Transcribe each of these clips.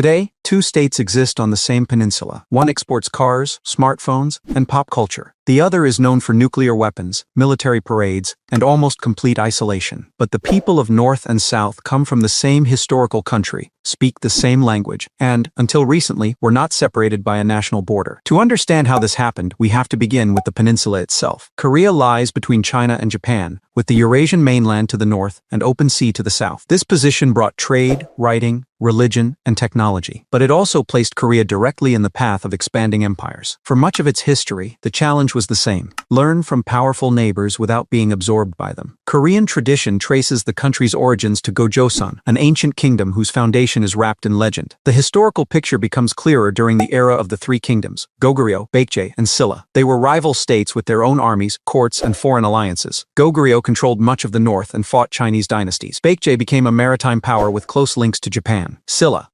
Today, two states exist on the same peninsula. One exports cars, smartphones, and pop culture. The other is known for nuclear weapons, military parades, and almost complete isolation. But the people of North and South come from the same historical country, speak the same language, and, until recently, were not separated by a national border. To understand how this happened, we have to begin with the peninsula itself. Korea lies between China and Japan, with the Eurasian mainland to the north and open sea to the south. This position brought trade, writing, religion, and technology. But it also placed Korea directly in the path of expanding empires. For much of its history, the challenge was the same: learn from powerful neighbors without being absorbed by them. Korean tradition traces the country's origins to Joseon, an ancient kingdom whose foundation is wrapped in legend. The historical picture becomes clearer during the era of the three kingdoms, Goguryeo, Baekje, and Silla. They were rival states with their own armies, courts, and foreign alliances. Goguryeo controlled much of the north and fought Chinese dynasties. Baekje became a maritime power with close links to Japan. Silla,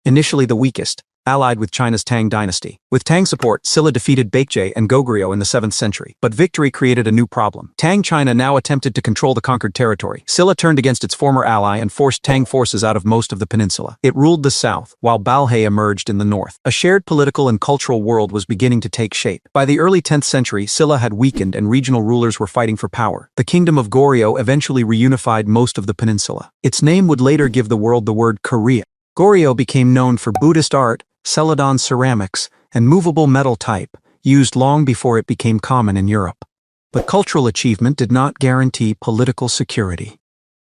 initially the weakest, allied with China's Tang dynasty. With Tang support, Silla defeated Baekje and Goguryeo in the 7th century. But victory created a new problem. Tang China now attempted to control the conquered territory. Silla turned against its former ally and forced Tang forces out of most of the peninsula. It ruled the south, while Balhae emerged in the north. A shared political and cultural world was beginning to take shape. By the early 10th century, Silla had weakened and regional rulers were fighting for power. The kingdom of Goryeo eventually reunified most of the peninsula. Its name would later give the world the word Korea. Goryeo became known for Buddhist art, Celadon ceramics, and movable metal type, used long before it became common in Europe. But cultural achievement did not guarantee political security.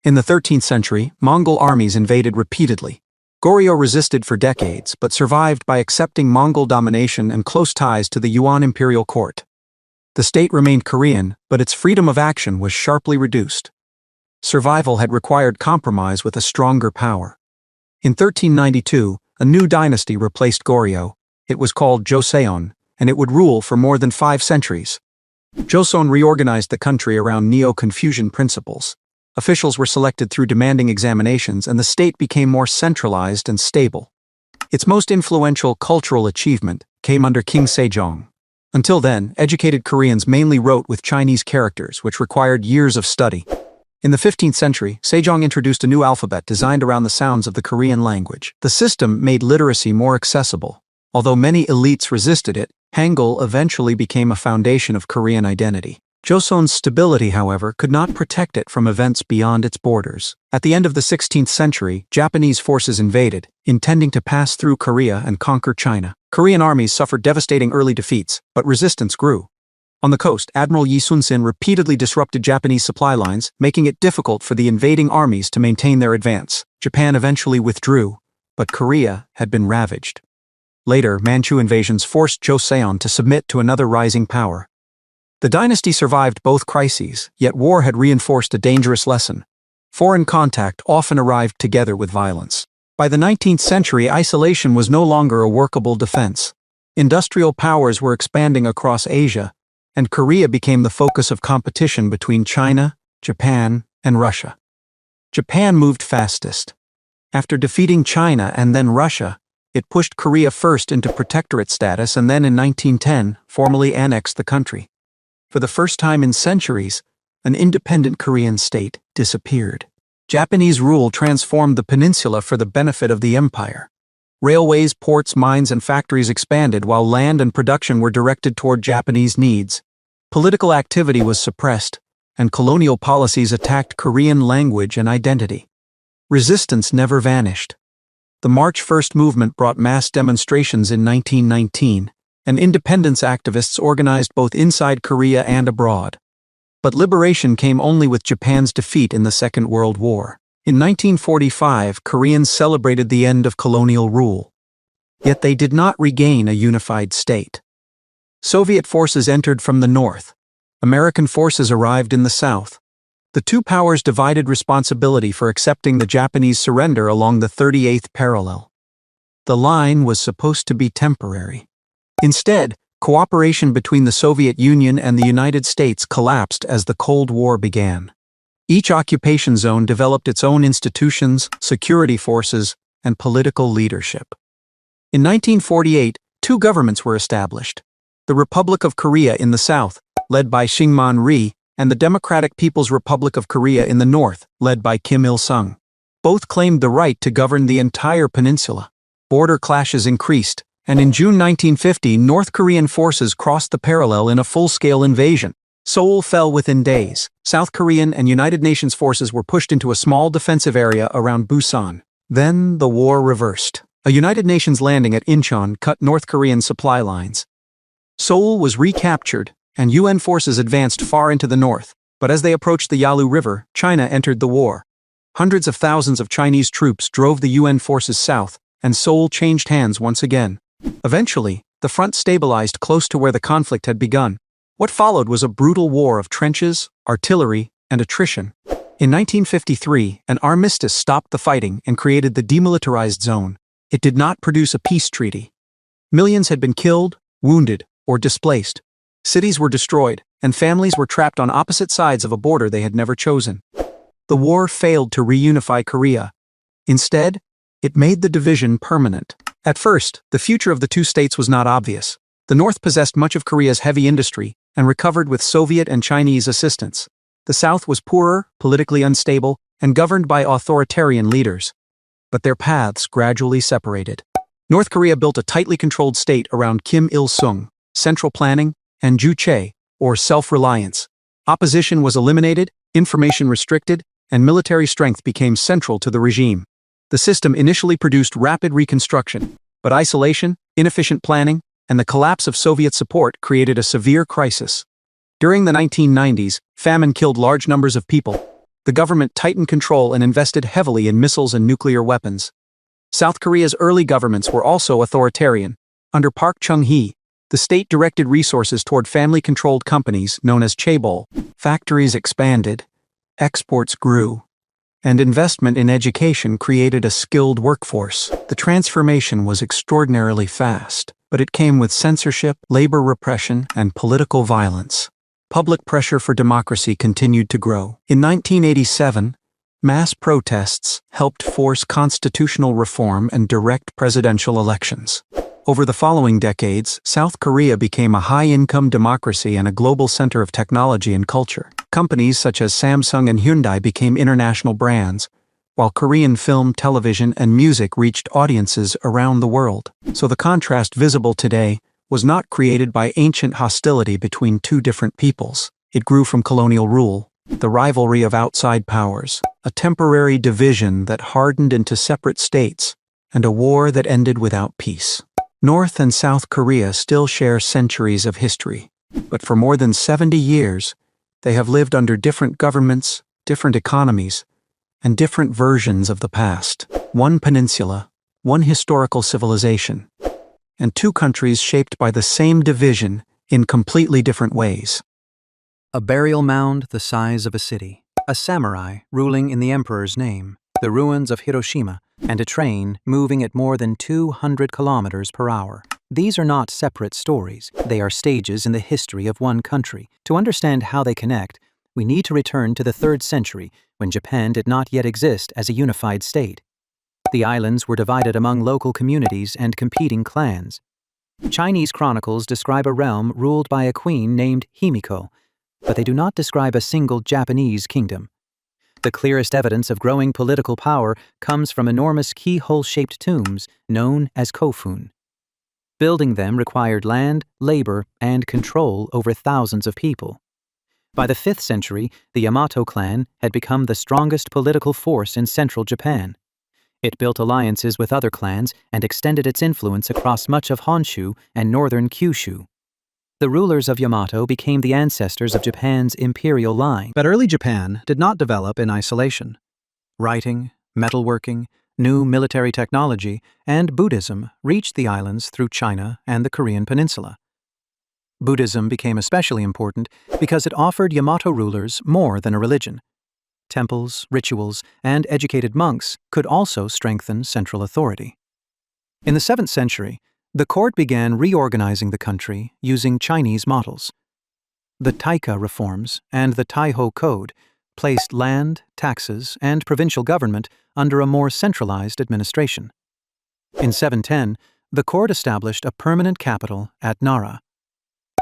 In the 13th century, Mongol armies invaded repeatedly. Goryeo resisted for decades, but survived by accepting Mongol domination and close ties to the Yuan imperial court. The state remained Korean, but its freedom of action was sharply reduced. Survival had required compromise with a stronger power. In 1392, a new dynasty replaced Goryeo. It was called Joseon, and it would rule for more than 5 centuries. Joseon reorganized the country around Neo-Confucian principles. Officials were selected through demanding examinations, and the state became more centralized and stable. Its most influential cultural achievement came under King Sejong. Until then, educated Koreans mainly wrote with Chinese characters, which required years of study. In the 15th century, Sejong introduced a new alphabet designed around the sounds of the Korean language. The system made literacy more accessible. Although many elites resisted it, Hangul eventually became a foundation of Korean identity. Joseon's stability, however, could not protect it from events beyond its borders. At the end of the 16th century, Japanese forces invaded, intending to pass through Korea and conquer China. Korean armies suffered devastating early defeats, but resistance grew. On the coast, Admiral Yi Sun-sin repeatedly disrupted Japanese supply lines, making it difficult for the invading armies to maintain their advance. Japan eventually withdrew, but Korea had been ravaged. Later, Manchu invasions forced Joseon to submit to another rising power. The dynasty survived both crises, yet war had reinforced a dangerous lesson. Foreign contact often arrived together with violence. By the 19th century, isolation was no longer a workable defense. Industrial powers were expanding across Asia, and Korea became the focus of competition between China, Japan, and Russia. Japan moved fastest. After defeating China and then Russia, it pushed Korea first into protectorate status and then in 1910 formally annexed the country. For the first time in centuries, an independent Korean state disappeared. Japanese rule transformed the peninsula for the benefit of the empire. Railways, ports, mines, and factories expanded while land and production were directed toward Japanese needs. Political activity was suppressed, and colonial policies attacked Korean language and identity. Resistance never vanished. The March 1st movement brought mass demonstrations in 1919, and independence activists organized both inside Korea and abroad. But liberation came only with Japan's defeat in the Second World War. In 1945, Koreans celebrated the end of colonial rule. Yet they did not regain a unified state. Soviet forces entered from the north. American forces arrived in the south. The two powers divided responsibility for accepting the Japanese surrender along the 38th parallel. The line was supposed to be temporary. Instead, cooperation between the Soviet Union and the United States collapsed as the Cold War began. Each occupation zone developed its own institutions, security forces, and political leadership. In 1948, two governments were established: the Republic of Korea in the south, led by Syngman Rhee, and the Democratic People's Republic of Korea in the north, led by Kim Il-sung. Both claimed the right to govern the entire peninsula. Border clashes increased, and in June 1950 North Korean forces crossed the parallel in a full-scale invasion. Seoul fell within days. South Korean and United Nations forces were pushed into a small defensive area around Busan. Then the war reversed. A United Nations landing at Incheon cut North Korean supply lines. Seoul was recaptured, and UN forces advanced far into the north. But as they approached the Yalu River, China entered the war. Hundreds of thousands of Chinese troops drove the UN forces south, and Seoul changed hands once again. Eventually, the front stabilized close to where the conflict had begun. What followed was a brutal war of trenches, artillery, and attrition. In 1953, an armistice stopped the fighting and created the demilitarized zone. It did not produce a peace treaty. Millions had been killed, wounded, or displaced. Cities were destroyed, and families were trapped on opposite sides of a border they had never chosen. The war failed to reunify Korea. Instead, it made the division permanent. At first, the future of the two states was not obvious. The North possessed much of Korea's heavy industry and recovered with Soviet and Chinese assistance. The South was poorer, politically unstable, and governed by authoritarian leaders. But their paths gradually separated. North Korea built a tightly controlled state around Kim Il-sung, central planning, and Juche, or self-reliance. Opposition was eliminated, information restricted, and military strength became central to the regime. The system initially produced rapid reconstruction, but isolation, inefficient planning, and the collapse of Soviet support created a severe crisis. During the 1990s, famine killed large numbers of people. The government tightened control and invested heavily in missiles and nuclear weapons. South Korea's early governments were also authoritarian. Under Park Chung-hee, the state directed resources toward family-controlled companies known as chaebol. Factories expanded, exports grew, and investment in education created a skilled workforce. The transformation was extraordinarily fast, but it came with censorship, labor repression, and political violence. Public pressure for democracy continued to grow. In 1987, mass protests helped force constitutional reform and direct presidential elections. Over the following decades, South Korea became a high-income democracy and a global center of technology and culture. Companies such as Samsung and Hyundai became international brands, while Korean film, television, and music reached audiences around the world. So the contrast visible today was not created by ancient hostility between two different peoples. It grew from colonial rule, the rivalry of outside powers, a temporary division that hardened into separate states, and a war that ended without peace. North and South Korea still share centuries of history, but for more than 70 years, they have lived under different governments, different economies, and different versions of the past. One peninsula, one historical civilization, and two countries shaped by the same division in completely different ways. A burial mound the size of a city, a samurai ruling in the emperor's name, the ruins of Hiroshima, and a train moving at more than 200 kilometers per hour. These are not separate stories. They are stages in the history of one country. To understand how they connect, we need to return to the 3rd century, when Japan did not yet exist as a unified state. The islands were divided among local communities and competing clans. Chinese chronicles describe a realm ruled by a queen named Himiko, but they do not describe a single Japanese kingdom. The clearest evidence of growing political power comes from enormous keyhole-shaped tombs known as kofun. Building them required land, labor, and control over thousands of people. By the 5th century, the Yamato clan had become the strongest political force in central Japan. It built alliances with other clans and extended its influence across much of Honshu and northern Kyushu. The rulers of Yamato became the ancestors of Japan's imperial line. But early Japan did not develop in isolation. Writing, metalworking, new military technology, and Buddhism reached the islands through China and the Korean peninsula. Buddhism became especially important because it offered Yamato rulers more than a religion. Temples, rituals, and educated monks could also strengthen central authority. In the 7th century, the court began reorganizing the country using Chinese models. The Taika reforms and the Taiho Code placed land, taxes, and provincial government under a more centralized administration. In 710, the court established a permanent capital at Nara.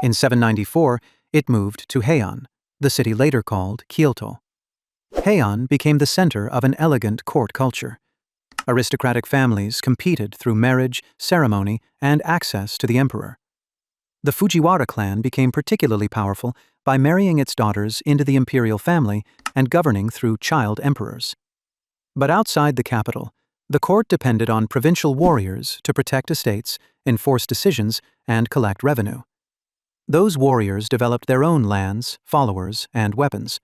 In 794, it moved to Heian, the city later called Kyoto. Heian became the center of an elegant court culture. Aristocratic families competed through marriage, ceremony, and access to the emperor. The Fujiwara clan became particularly powerful by marrying its daughters into the imperial family and governing through child emperors. But outside the capital, the court depended on provincial warriors to protect estates, enforce decisions, and collect revenue. Those warriors developed their own lands, followers, and weapons.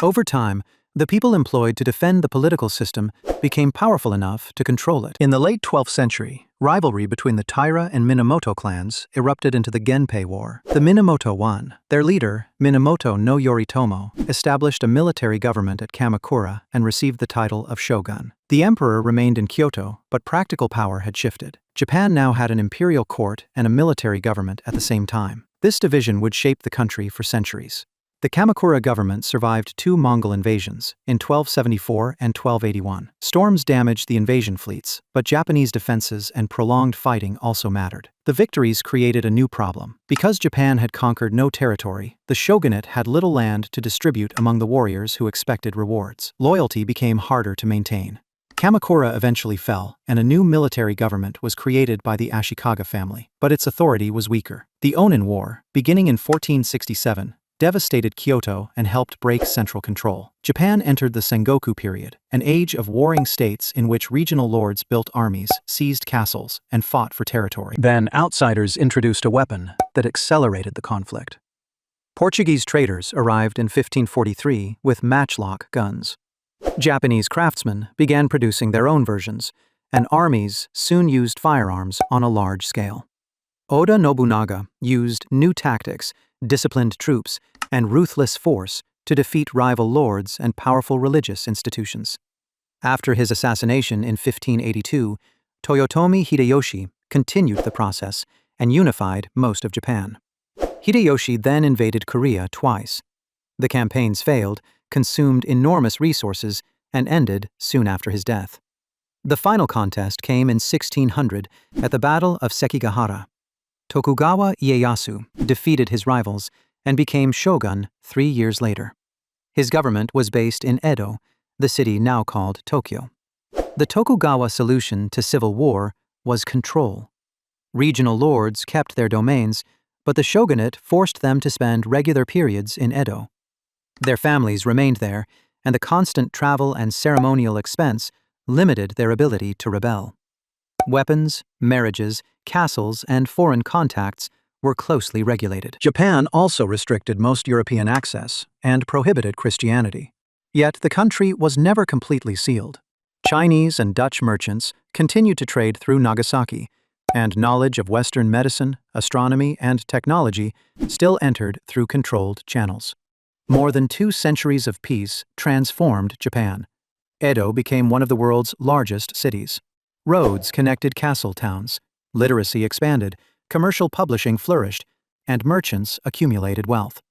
Over time, the people employed to defend the political system became powerful enough to control it. In the late 12th century, rivalry between the Taira and Minamoto clans erupted into the Genpei War. The Minamoto won. Their leader, Minamoto no Yoritomo, established a military government at Kamakura and received the title of shogun. The emperor remained in Kyoto, but practical power had shifted. Japan now had an imperial court and a military government at the same time. This division would shape the country for centuries. The Kamakura government survived 2 Mongol invasions, in 1274 and 1281. Storms damaged the invasion fleets, but Japanese defenses and prolonged fighting also mattered. The victories created a new problem. Because Japan had conquered no territory, the shogunate had little land to distribute among the warriors who expected rewards. Loyalty became harder to maintain. Kamakura eventually fell, and a new military government was created by the Ashikaga family, but its authority was weaker. The Onin War, beginning in 1467, devastated Kyoto and helped break central control. Japan entered the Sengoku period, an age of warring states in which regional lords built armies, seized castles, and fought for territory. Then outsiders introduced a weapon that accelerated the conflict. Portuguese traders arrived in 1543 with matchlock guns. Japanese craftsmen began producing their own versions, and armies soon used firearms on a large scale. Oda Nobunaga used new tactics, disciplined troops, and ruthless force to defeat rival lords and powerful religious institutions. After his assassination in 1582, Toyotomi Hideyoshi continued the process and unified most of Japan. Hideyoshi then invaded Korea twice. The campaigns failed, consumed enormous resources, and ended soon after his death. The final contest came in 1600 at the Battle of Sekigahara. Tokugawa Ieyasu defeated his rivals and became shogun 3 years later. His government was based in Edo, the city now called Tokyo. The Tokugawa solution to civil war was control. Regional lords kept their domains, but the shogunate forced them to spend regular periods in Edo. Their families remained there, and the constant travel and ceremonial expense limited their ability to rebel. Weapons, marriages, castles, and foreign contacts were closely regulated. Japan also restricted most European access and prohibited Christianity. Yet the country was never completely sealed. Chinese and Dutch merchants continued to trade through Nagasaki, and knowledge of Western medicine, astronomy, and technology still entered through controlled channels. More than 2 centuries of peace transformed Japan. Edo became one of the world's largest cities. Roads connected castle towns, literacy expanded, commercial publishing flourished, and merchants accumulated wealth.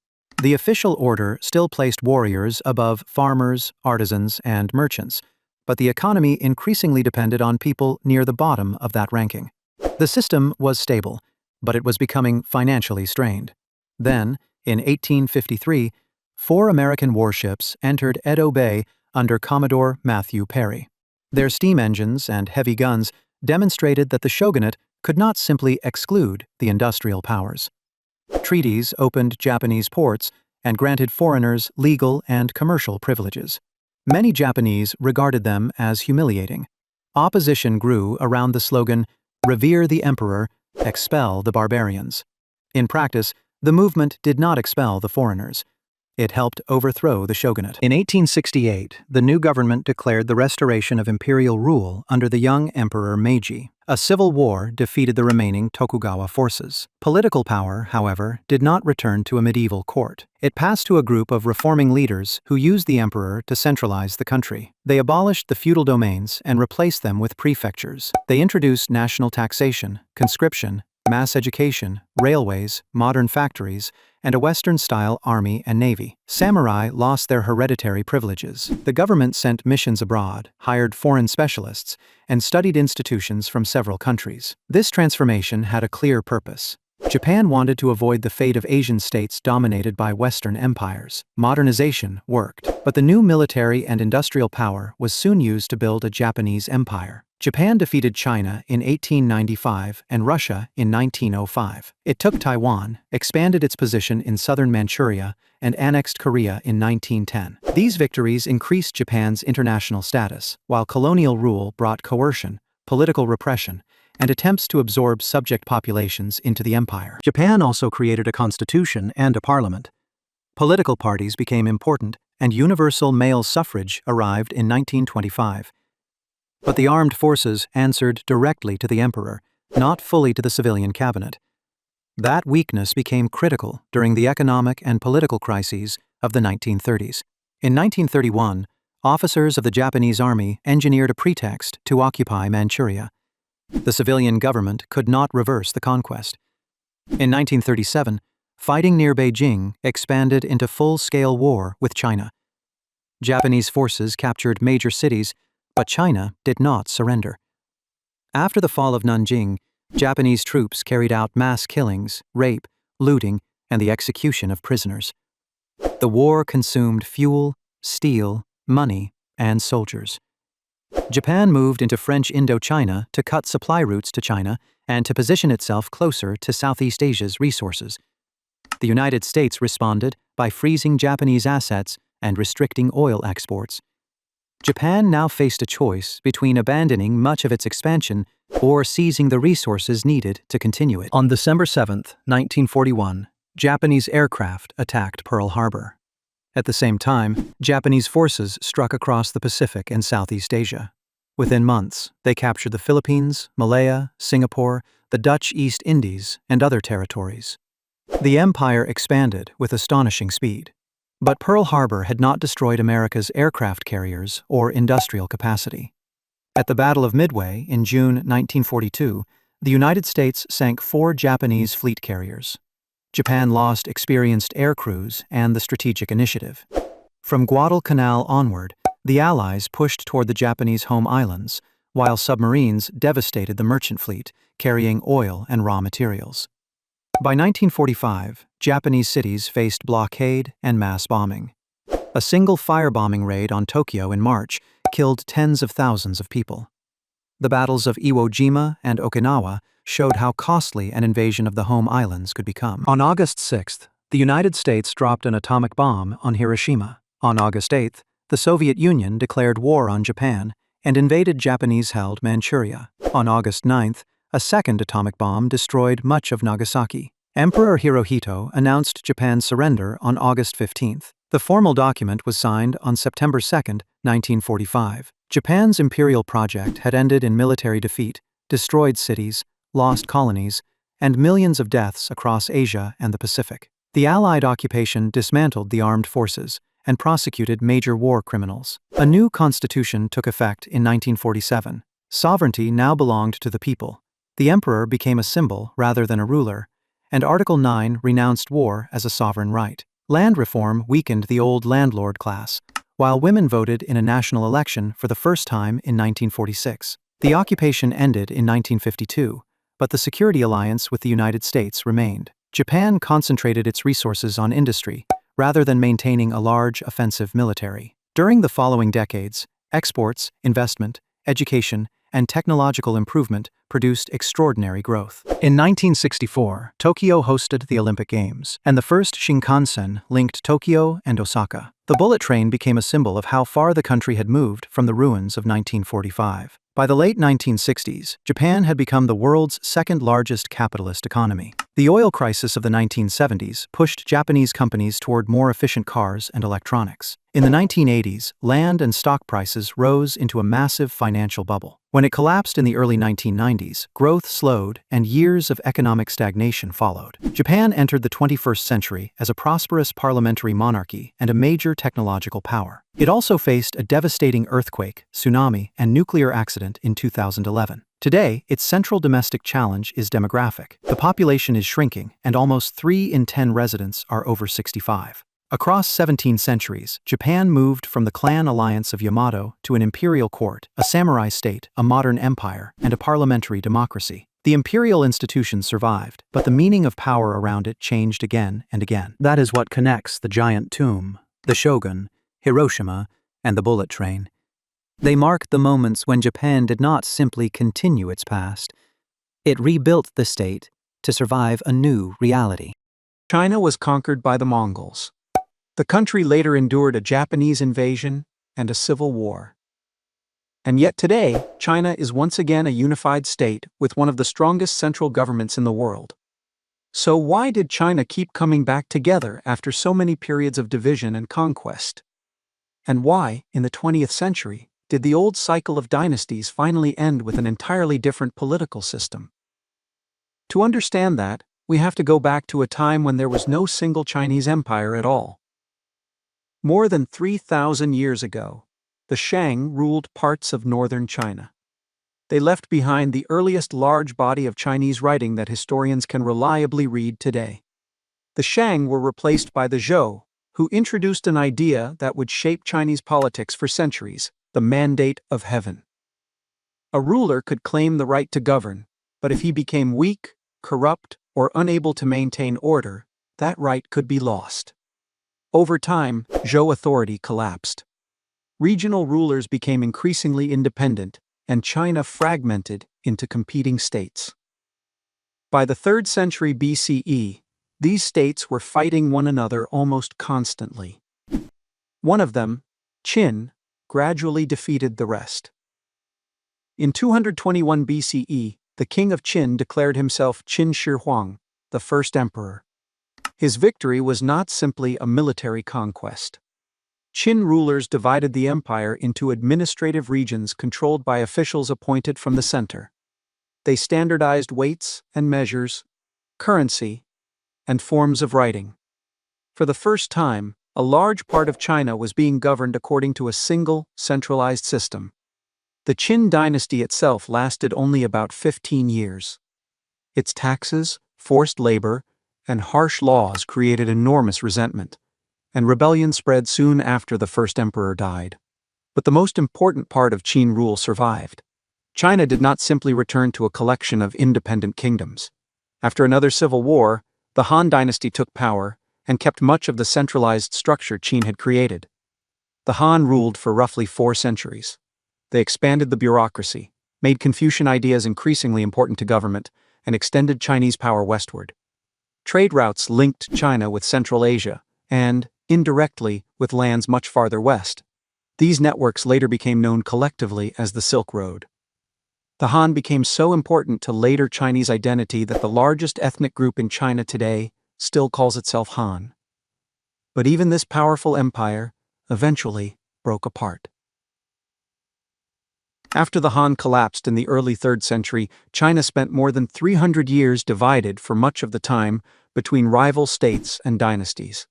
The official order still placed warriors above farmers, artisans, and merchants, but the economy increasingly depended on people near the bottom of that ranking. The system was stable, but it was becoming financially strained. Then, in 1853, 4 American warships entered Edo Bay under Commodore Matthew Perry. Their steam engines and heavy guns demonstrated that the shogunate could not simply exclude the industrial powers. Treaties opened Japanese ports and granted foreigners legal and commercial privileges. Many Japanese regarded them as humiliating. Opposition grew around the slogan, "Revere the Emperor, expel the barbarians." In practice, the movement did not expel the foreigners. It helped overthrow the shogunate. In 1868, the new government declared the restoration of imperial rule under the young Emperor Meiji. A civil war defeated the remaining Tokugawa forces. Political power, however, did not return to a medieval court. It passed to a group of reforming leaders who used the emperor to centralize the country. They abolished the feudal domains and replaced them with prefectures. They introduced national taxation, conscription, mass education, railways, modern factories, and a Western-style army and navy. Samurai lost their hereditary privileges. The government sent missions abroad, hired foreign specialists, and studied institutions from several countries. This transformation had a clear purpose: Japan wanted to avoid the fate of Asian states dominated by Western empires. Modernization worked, but the new military and industrial power was soon used to build a Japanese empire. Japan defeated China in 1895 and Russia in 1905. It took Taiwan, expanded its position in southern Manchuria, and annexed Korea in 1910. These victories increased Japan's international status, while colonial rule brought coercion, political repression, and attempts to absorb subject populations into the empire. Japan also created a constitution and a parliament. Political parties became important, and universal male suffrage arrived in 1925. But the armed forces answered directly to the emperor, not fully to the civilian cabinet. That weakness became critical during the economic and political crises of the 1930s. In 1931, officers of the Japanese army engineered a pretext to occupy Manchuria. The civilian government could not reverse the conquest. In 1937, fighting near Beijing expanded into full-scale war with China. Japanese forces captured major cities, but China did not surrender. After the fall of Nanjing, Japanese troops carried out mass killings, rape, looting, and the execution of prisoners. The war consumed fuel, steel, money, and soldiers. Japan moved into French Indochina to cut supply routes to China and to position itself closer to Southeast Asia's resources. The United States responded by freezing Japanese assets and restricting oil exports. Japan now faced a choice between abandoning much of its expansion or seizing the resources needed to continue it. On December 7, 1941, Japanese aircraft attacked Pearl Harbor. At the same time, Japanese forces struck across the Pacific and Southeast Asia. Within months, they captured the Philippines, Malaya, Singapore, the Dutch East Indies, and other territories. The empire expanded with astonishing speed. But Pearl Harbor had not destroyed America's aircraft carriers or industrial capacity. At the Battle of Midway in June 1942, the United States sank 4 Japanese fleet carriers. Japan lost experienced air crews and the strategic initiative. From Guadalcanal onward, the Allies pushed toward the Japanese home islands, while submarines devastated the merchant fleet, carrying oil and raw materials. By 1945, Japanese cities faced blockade and mass bombing. A single firebombing raid on Tokyo in March killed tens of thousands of people. The battles of Iwo Jima and Okinawa showed how costly an invasion of the home islands could become. On August 6th, the United States dropped an atomic bomb on Hiroshima. On August 8th, the Soviet Union declared war on Japan and invaded Japanese-held Manchuria. On August 9th, a second atomic bomb destroyed much of Nagasaki. Emperor Hirohito announced Japan's surrender on August 15th. The formal document was signed on September 2, 1945. Japan's imperial project had ended in military defeat, destroyed cities, lost colonies, and millions of deaths across Asia and the Pacific. The Allied occupation dismantled the armed forces and prosecuted major war criminals. A new constitution took effect in 1947. Sovereignty now belonged to the people. The emperor became a symbol rather than a ruler, and Article 9 renounced war as a sovereign right. Land reform weakened the old landlord class, while women voted in a national election for the first time in 1946. The occupation ended in 1952, but the security alliance with the United States remained. Japan concentrated its resources on industry, rather than maintaining a large offensive military. During the following decades, exports, investment, education, and technological improvement produced extraordinary growth. In 1964, Tokyo hosted the Olympic Games, and the first Shinkansen linked Tokyo and Osaka. The bullet train became a symbol of how far the country had moved from the ruins of 1945. By the late 1960s, Japan had become the world's second-largest capitalist economy. The oil crisis of the 1970s pushed Japanese companies toward more efficient cars and electronics. In the 1980s, land and stock prices rose into a massive financial bubble. When it collapsed in the early 1990s, growth slowed and years of economic stagnation followed. Japan entered the 21st century as a prosperous parliamentary monarchy and a major technological power. It also faced a devastating earthquake, tsunami, and nuclear accident in 2011. Today, its central domestic challenge is demographic. The population is shrinking, and almost 3 in 10 residents are over 65. Across 17 centuries, Japan moved from the clan alliance of Yamato to an imperial court, a samurai state, a modern empire, and a parliamentary democracy. The imperial institution survived, but the meaning of power around it changed again and again. That is what connects the giant tomb, the shogun, Hiroshima, and the bullet train. They mark the moments when Japan did not simply continue its past. It rebuilt the state to survive a new reality. China was conquered by the Mongols. The country later endured a Japanese invasion and a civil war. And yet today, China is once again a unified state with one of the strongest central governments in the world. So why did China keep coming back together after so many periods of division and conquest? And why, in the 20th century, did the old cycle of dynasties finally end with an entirely different political system? To understand that, we have to go back to a time when there was no single Chinese empire at all. More than 3,000 years ago, the Shang ruled parts of northern China. They left behind the earliest large body of Chinese writing that historians can reliably read today. The Shang were replaced by the Zhou, who introduced an idea that would shape Chinese politics for centuries: the mandate of heaven. A ruler could claim the right to govern, but if he became weak, corrupt, or unable to maintain order, that right could be lost. Over time, Zhou authority collapsed. Regional rulers became increasingly independent, and China fragmented into competing states. By the 3rd century BCE, these states were fighting one another almost constantly. One of them, Qin, gradually defeated the rest. In 221 BCE, the king of Qin declared himself Qin Shi Huang, the first emperor. His victory was not simply a military conquest. Qin rulers divided the empire into administrative regions controlled by officials appointed from the center. They standardized weights and measures, currency, and forms of writing. For the first time, a large part of China was being governed according to a single, centralized system. The Qin dynasty itself lasted only about 15 years. Its taxes, forced labor, and harsh laws created enormous resentment, and rebellion spread soon after the first emperor died. But the most important part of Qin rule survived. China did not simply return to a collection of independent kingdoms. After another civil war, the Han dynasty took power and kept much of the centralized structure Qin had created. The Han ruled for roughly 4 centuries. They expanded the bureaucracy, made Confucian ideas increasingly important to government, and extended Chinese power westward. Trade routes linked China with Central Asia, and, indirectly, with lands much farther west. These networks later became known collectively as the Silk Road. The Han became so important to later Chinese identity that the largest ethnic group in China today still calls itself Han. But even this powerful empire eventually broke apart. After the Han collapsed in the early 3rd century, China spent more than 300 years divided for much of the time between rival states and dynasties.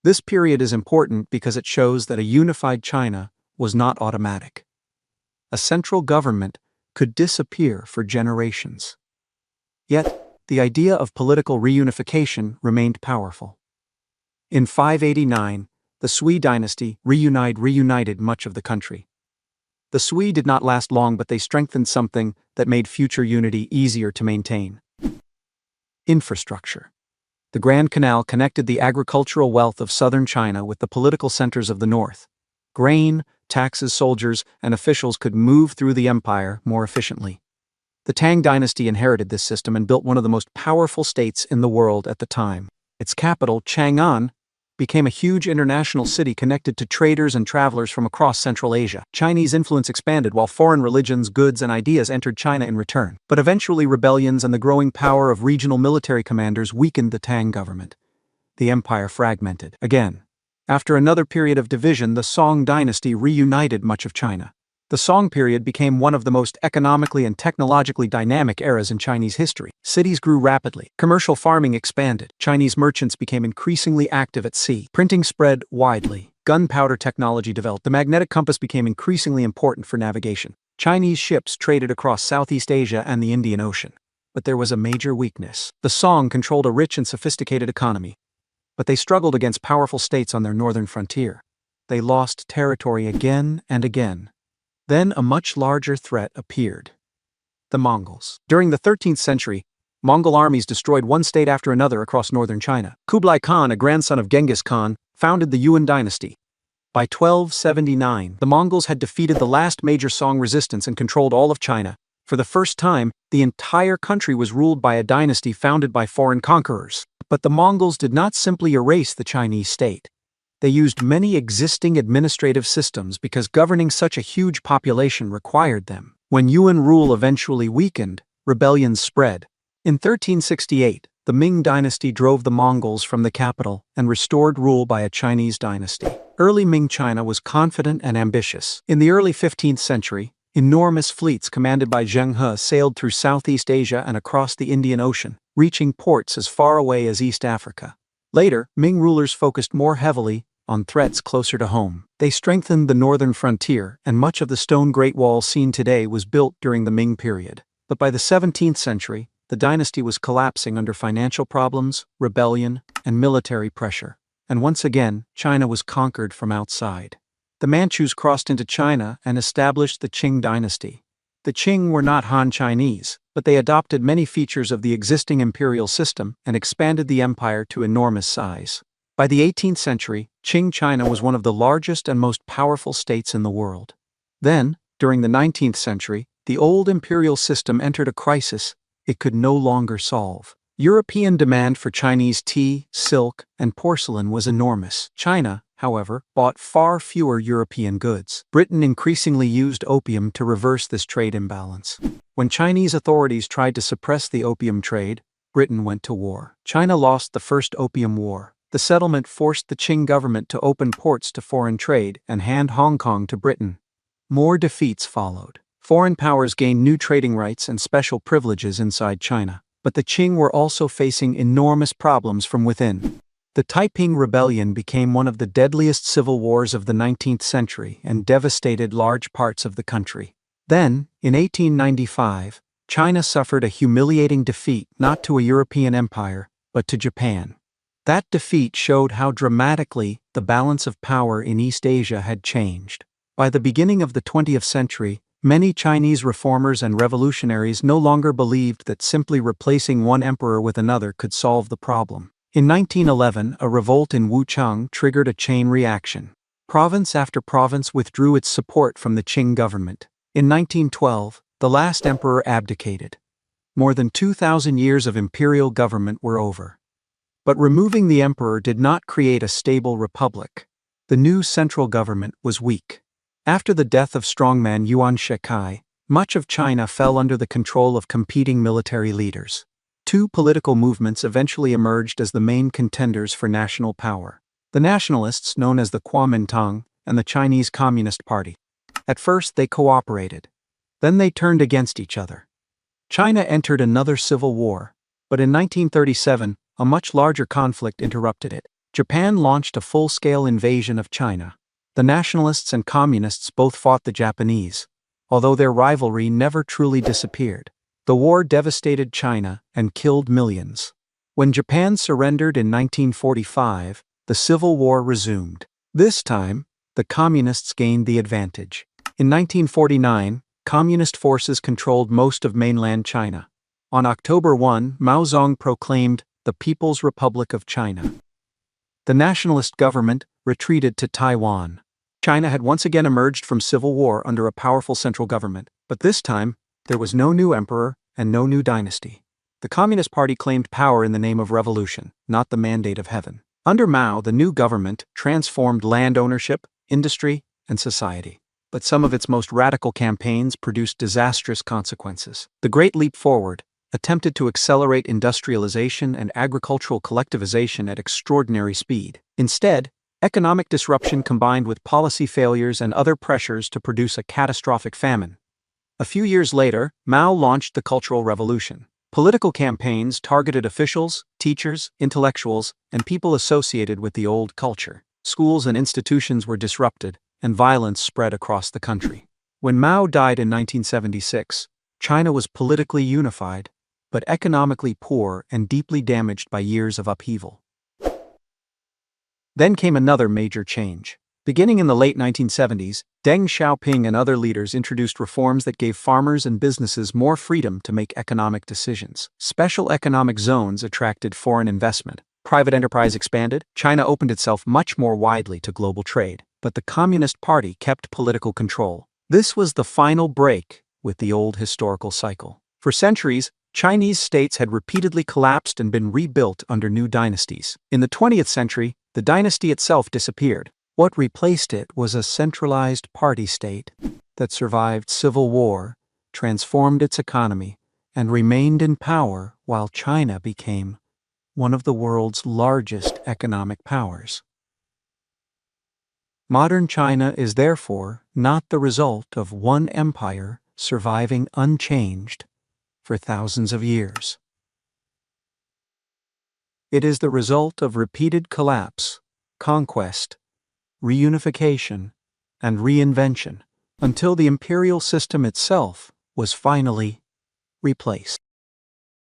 This period is important because it shows that a unified China was not automatic. A central government could disappear for generations. Yet, the idea of political reunification remained powerful. In 589, the Sui dynasty reunited much of the country. The Sui did not last long, but they strengthened something that made future unity easier to maintain: infrastructure. The Grand Canal connected the agricultural wealth of southern China with the political centers of the north. Grain, taxes, soldiers, and officials could move through the empire more efficiently. The Tang dynasty inherited this system and built one of the most powerful states in the world at the time. Its capital, Chang'an, became a huge international city connected to traders and travelers from across Central Asia. Chinese influence expanded while foreign religions, goods, and ideas entered China in return. But eventually rebellions and the growing power of regional military commanders weakened the Tang government. The empire fragmented again. After another period of division, the Song dynasty reunited much of China. The Song period became one of the most economically and technologically dynamic eras in Chinese history. Cities grew rapidly. Commercial farming expanded. Chinese merchants became increasingly active at sea. Printing spread widely. Gunpowder technology developed. The magnetic compass became increasingly important for navigation. Chinese ships traded across Southeast Asia and the Indian Ocean. But there was a major weakness. The Song controlled a rich and sophisticated economy, but they struggled against powerful states on their northern frontier. They lost territory again and again. Then a much larger threat appeared: The Mongols. During the 13th century, Mongol armies destroyed one state after another across northern China. Kublai Khan, a grandson of Genghis Khan, founded the Yuan dynasty. By 1279, the Mongols had defeated the last major Song resistance and controlled all of China. For the first time, the entire country was ruled by a dynasty founded by foreign conquerors. But the Mongols did not simply erase the Chinese state. They used many existing administrative systems because governing such a huge population required them. When Yuan rule eventually weakened, rebellions spread. In 1368, the Ming dynasty drove the Mongols from the capital and restored rule by a Chinese dynasty. Early Ming China was confident and ambitious. In the early 15th century, enormous fleets commanded by Zheng He sailed through Southeast Asia and across the Indian Ocean, reaching ports as far away as East Africa. Later, Ming rulers focused more heavily on threats closer to home. They strengthened the northern frontier, and much of the stone Great Wall seen today was built during the Ming period. But by the 17th century, the dynasty was collapsing under financial problems, rebellion, and military pressure. And once again, China was conquered from outside. The Manchus crossed into China and established the Qing dynasty. The Qing were not Han Chinese, but they adopted many features of the existing imperial system and expanded the empire to enormous size. By the 18th century, Qing China was one of the largest and most powerful states in the world. Then, during the 19th century, the old imperial system entered a crisis it could no longer solve. European demand for Chinese tea, silk, and porcelain was enormous. China, however, bought far fewer European goods. Britain increasingly used opium to reverse this trade imbalance. When Chinese authorities tried to suppress the opium trade, Britain went to war. China lost the First Opium War. The settlement forced the Qing government to open ports to foreign trade and hand Hong Kong to Britain. More defeats followed. Foreign powers gained new trading rights and special privileges inside China. But the Qing were also facing enormous problems from within. The Taiping Rebellion became one of the deadliest civil wars of the 19th century and devastated large parts of the country. Then, in 1895, China suffered a humiliating defeat not to a European empire, but to Japan. That defeat showed how dramatically the balance of power in East Asia had changed. By the beginning of the 20th century, many Chinese reformers and revolutionaries no longer believed that simply replacing one emperor with another could solve the problem. In 1911, a revolt in Wuchang triggered a chain reaction. Province after province withdrew its support from the Qing government. In 1912, the last emperor abdicated. More than 2,000 years of imperial government were over. But removing the emperor did not create a stable republic. The new central government was weak. After the death of strongman Yuan Shikai, much of China fell under the control of competing military leaders. Two political movements eventually emerged as the main contenders for national power: the nationalists, known as the Kuomintang, and the Chinese Communist Party. At first they cooperated. Then they turned against each other. China entered another civil war, but in 1937, a much larger conflict interrupted it. Japan launched a full-scale invasion of China. The nationalists and communists both fought the Japanese, although their rivalry never truly disappeared. The war devastated China and killed millions. When Japan surrendered in 1945, the Civil War resumed. This time, the communists gained the advantage. In 1949, communist forces controlled most of mainland China. On October 1, Mao Zedong proclaimed the People's Republic of China. The nationalist government retreated to Taiwan. China had once again emerged from civil war under a powerful central government, but this time, there was no new emperor and no new dynasty. The Communist Party claimed power in the name of revolution, not the mandate of heaven. Under Mao, the new government transformed land ownership, industry, and society. But some of its most radical campaigns produced disastrous consequences. The Great Leap Forward attempted to accelerate industrialization and agricultural collectivization at extraordinary speed. Instead, economic disruption combined with policy failures and other pressures to produce a catastrophic famine. A few years later, Mao launched the Cultural Revolution. Political campaigns targeted officials, teachers, intellectuals, and people associated with the old culture. Schools and institutions were disrupted, and violence spread across the country. When Mao died in 1976, China was politically unified, but economically poor and deeply damaged by years of upheaval. Then came another major change. Beginning in the late 1970s, Deng Xiaoping and other leaders introduced reforms that gave farmers and businesses more freedom to make economic decisions. Special economic zones attracted foreign investment. Private enterprise expanded. China opened itself much more widely to global trade. But the Communist Party kept political control. This was the final break with the old historical cycle. For centuries, Chinese states had repeatedly collapsed and been rebuilt under new dynasties. In the 20th century, the dynasty itself disappeared. What replaced it was a centralized party state that survived civil war, transformed its economy, and remained in power while China became one of the world's largest economic powers. Modern China is therefore not the result of one empire surviving unchanged for thousands of years. It is the result of repeated collapse, conquest, reunification, and reinvention until the imperial system itself was finally replaced.